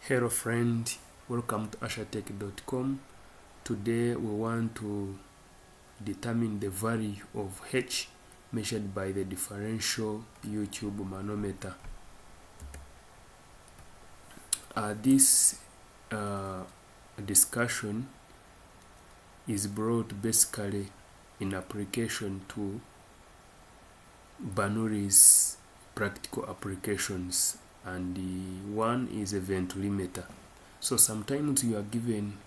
Hello friend, welcome to ashatech.com. Today we want to determine the value of H measured by the differential YouTube manometer. This discussion is brought basically in application to Bernoulli's practical applications, and the one is a Venturimeter. So sometimes you are given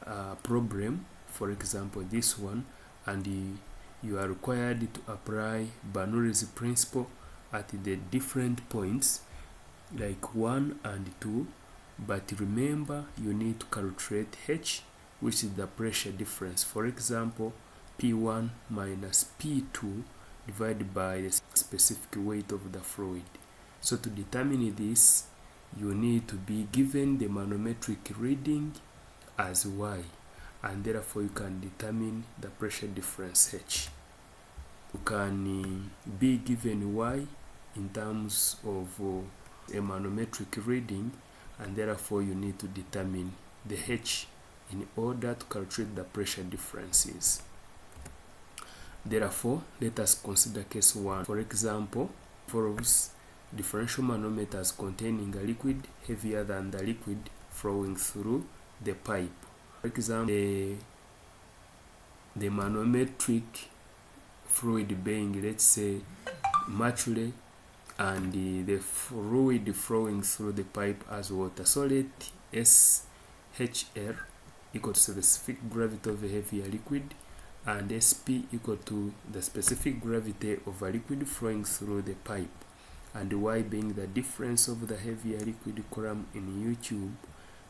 a problem, for example this one, and you are required to apply Bernoulli's principle at the different points like 1 and 2, but remember you need to calculate H, which is the pressure difference. For example, P1 minus P2 divided by the specific weight of the fluid. So to determine this, you need to be given the manometric reading as Y, and therefore you can determine the pressure difference H. You can be given Y in terms of a manometric reading, and therefore you need to determine the H in order to calculate the pressure differences. Therefore, let us consider case 1. For example, involves differential manometers containing a liquid heavier than the liquid flowing through the pipe. For example, the manometric fluid being, let's say, mercury, and the fluid flowing through the pipe as water. So let SHL equal to the specific gravity of a heavier liquid, and SP equal to the specific gravity of a liquid flowing through the pipe, and Y being the difference of the heavier liquid column in YouTube.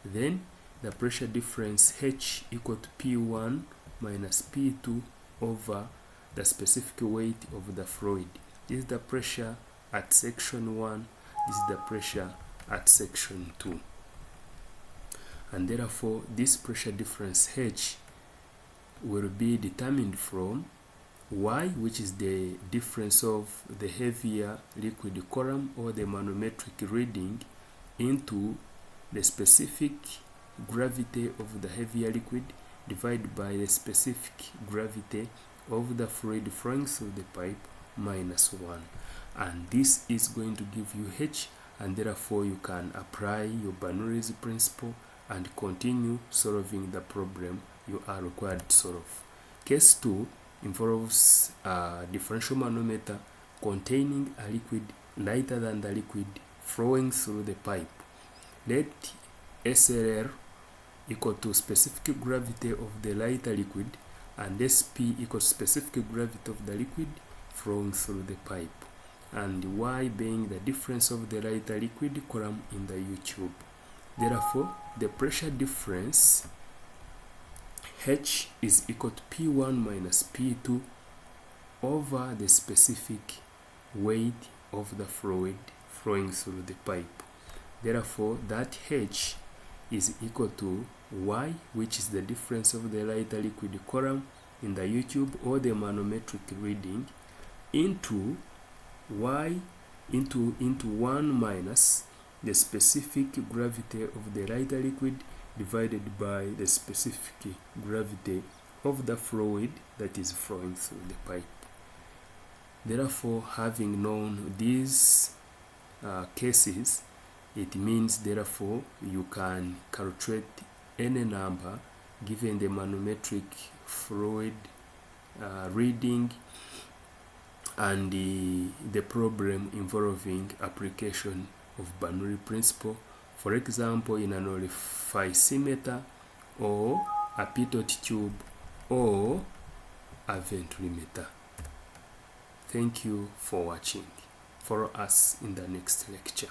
Then the pressure difference H equal to P1 minus P2 over the specific weight of the fluid. This is the pressure at section 1, this is the pressure at section 2. And therefore this pressure difference H will be determined from Y, which is the difference of the heavier liquid column or the manometric reading, into the specific gravity of the heavier liquid divided by the specific gravity of the fluid flowing through the pipe minus 1. And this is going to give you H, and therefore you can apply your Bernoulli's principle and continue solving the problem you are required to solve. Case 2 involves a differential manometer containing a liquid lighter than the liquid flowing through the pipe. Let SLL equal to specific gravity of the lighter liquid, and SP equals specific gravity of the liquid flowing through the pipe, and Y being the difference of the lighter liquid column in the YouTube. Therefore, the pressure difference H is equal to P1 minus P2 over the specific weight of the fluid flowing through the pipe. Therefore, that H is equal to Y, which is the difference of the lighter liquid column in the YouTube or the manometric reading, into Y into 1 minus the specific gravity of the lighter liquid divided by the specific gravity of the fluid that is flowing through the pipe. Therefore, having known these cases, it means therefore you can calculate any number given the manometric fluid reading and the problem involving application of Bernoulli principle, for example in an orificemeter or a pitot tube or a Venturimeter. Thank you for watching. Follow us in the next lecture.